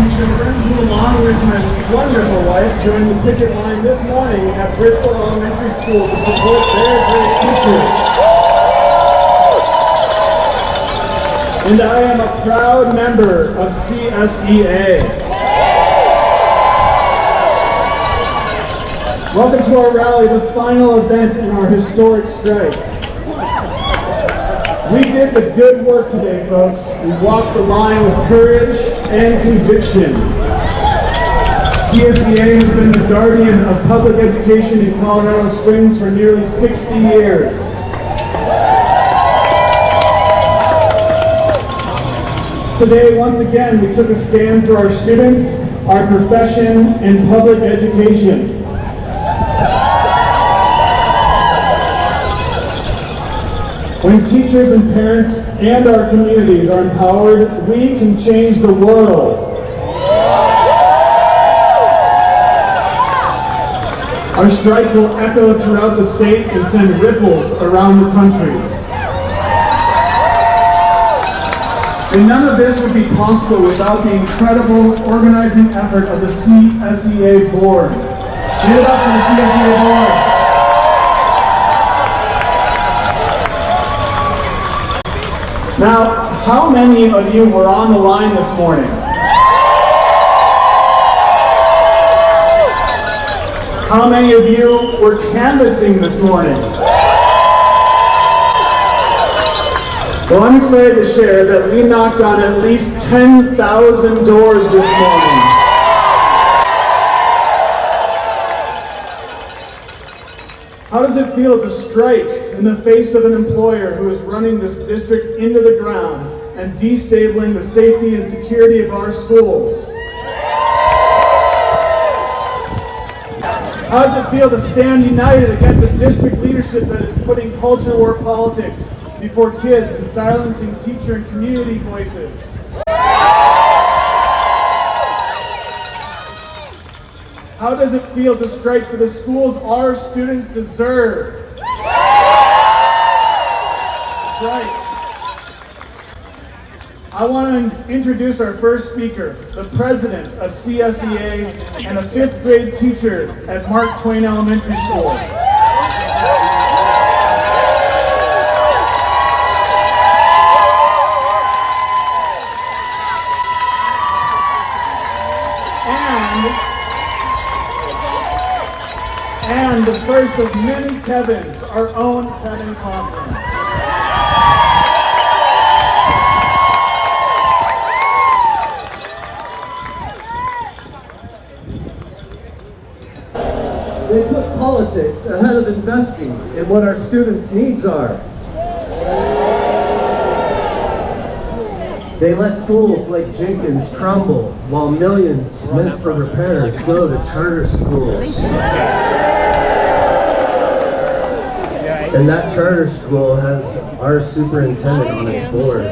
young children who, along with my wonderful wife, joined the picket line this morning at Bristol Elementary School to support their great teachers. And I am a proud member of CSEA. Welcome to our rally, the final event in our historic strike. We did the good work today, folks. We walked the line with courage and conviction. CSEA has been the guardian of public education in Colorado Springs for nearly 60 years. Today, once again, we took a stand for our students, our profession, and public education. When teachers and parents and our communities are empowered, we can change the world. Our strike will echo throughout the state and send ripples around the country. And none of this would be possible without the incredible organizing effort of the CSEA board. Give it up for the CSEA board. Now, how many of you were on the line this morning? How many of you were canvassing this morning? Well, I'm excited to share that we knocked on at least 10,000 doors this morning. How does it feel to strike in the face of an employer who is running this district into the ground and destabling the safety and security of our schools? How does it feel to stand united against a district leadership that is putting culture war politics before kids and silencing teacher and community voices? How does it feel to strike for the schools our students deserve? That's right. I want to introduce our first speaker, the president of CSEA and a 5th grade teacher at Mark Twain Elementary School. And the first of many Kevins, our own Kevin Cochran. They put politics ahead of investing in what our students' needs are. They let schools like Jenkins crumble while millions meant for repairs go to charter schools. And that charter school has our superintendent on its board.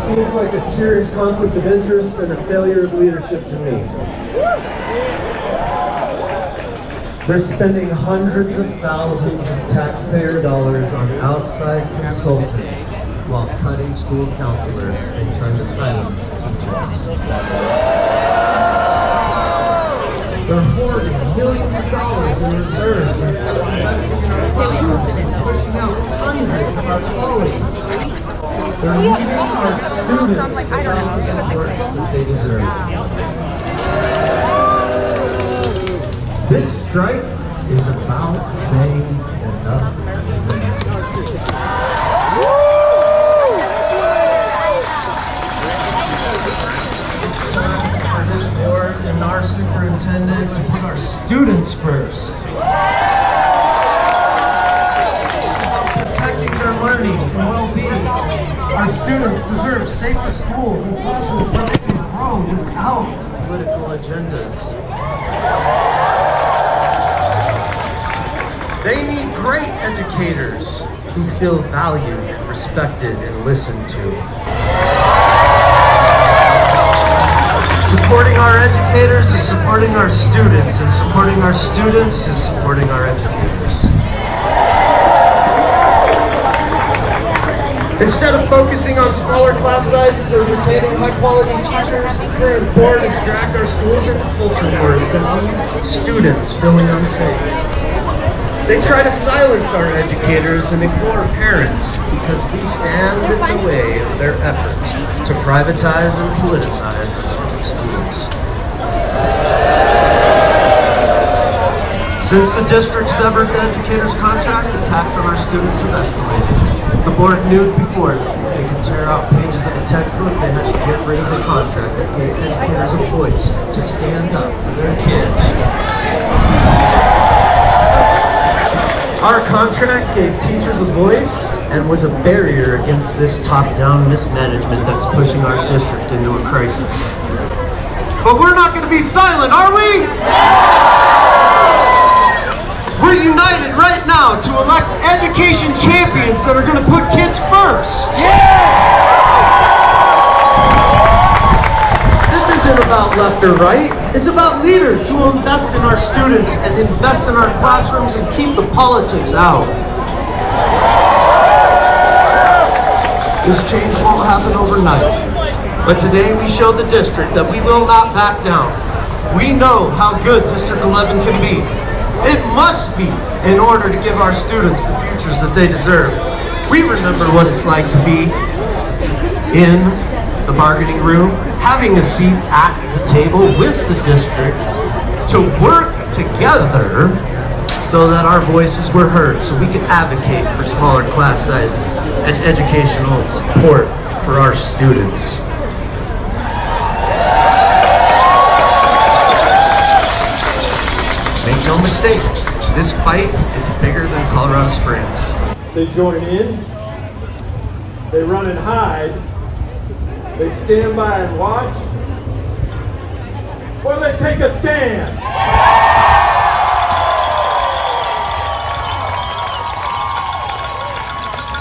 Seems like a serious conflict of interest and a failure of leadership to me. They're spending hundreds of thousands of taxpayer dollars on outside consultants while cutting school counselors and trying to silence teachers. They're hoarding millions of dollars in reserves instead of investing in our classrooms and pushing out hundreds of our colleagues. They're leaving our students without the supports that they deserve. This strike is about saying enough is enough. It's time for this board and our superintendent to put our students first. It's about protecting their learning and well-being. Our students deserve safer schools and classrooms where they can grow without political agendas. They need great educators who feel valued, respected, and listened to. Supporting our educators is supporting our students, and supporting our students is supporting our educators. Instead of focusing on smaller class sizes or retaining high-quality teachers, the current board has dragged our schools into culture wars that leave students feeling unsafe. They try to silence our educators and ignore parents because we stand in the way of their efforts to privatize and politicize schools. Since the district severed the educators' contract, attacks on our students have escalated. The board knew before they could tear out pages of a textbook, they had to get rid of the contract that gave educators a voice to stand up for their kids. Our contract gave teachers a voice and was a barrier against this top-down mismanagement that's pushing our district into a crisis. But we're not going to be silent, are we? We're united right now to elect education champions that are going to put kids first. This isn't about left or right. It's about leaders who will invest in our students and invest in our classrooms and keep the politics out. This change won't happen overnight. But today we showed the district that we will not back down. We know how good District 11 can be. It must be in order to give our students the futures that they deserve. We remember what it's like to be in the bargaining room, having a seat at the table with the district to work together so that our voices were heard, so we could advocate for smaller class sizes and educational support for our students. Make no mistake, this fight is bigger than Colorado Springs. They join in, they run and hide, they stand by and watch, or they take a stand.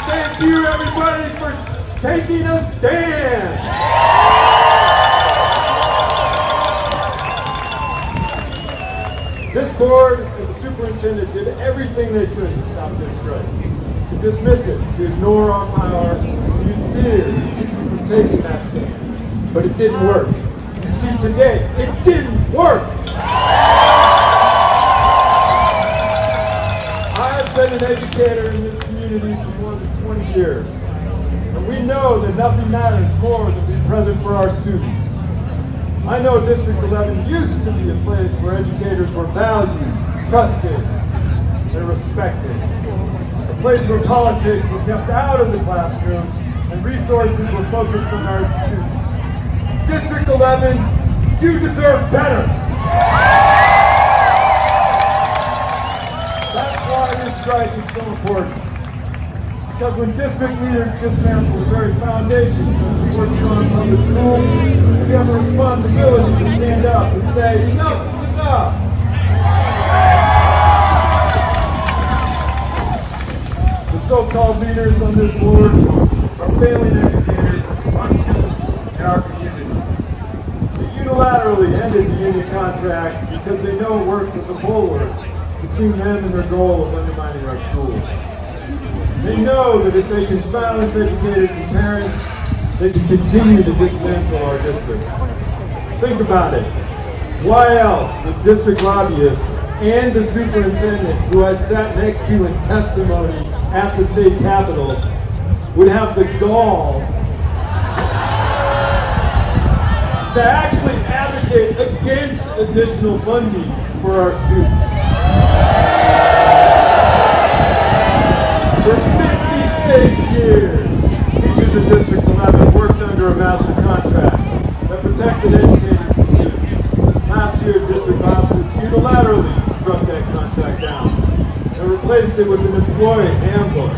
Thank you everybody for taking a stand. This board and the superintendent did everything they could to stop this strike, to dismiss it, to ignore our power, to use fear to keep you from taking that stand. But it didn't work. You see, today, it didn't work. I've been an educator in this community for more than 20 years, and we know that nothing matters more than being present for our students. I know District 11 used to be a place where educators were valued, trusted, and respected. A place where politics were kept out of the classroom and resources were focused on our students. District 11, you deserve better. That's why this strike is so important. Because when district leaders dismantle the very foundations that support strong public schools, we have a responsibility to stand up and say, enough is enough. The so-called leaders on this board are failing educators, our students, and our community. They unilaterally ended the union contract because they know it works as a bulwark between them and their goal of undermining our schools. They know that if they can silence educators and parents, they can continue to dismantle our district. Think about it. Why else would district lobbyists and the superintendent, who I sat next to in testimony at the state capitol, would have the gall to actually advocate against additional funding for our students? For 56 years, teachers in District 11 worked under a master contract that protected educators and students. Last year, district bosses unilaterally struck that contract down and replaced it with an employee handbook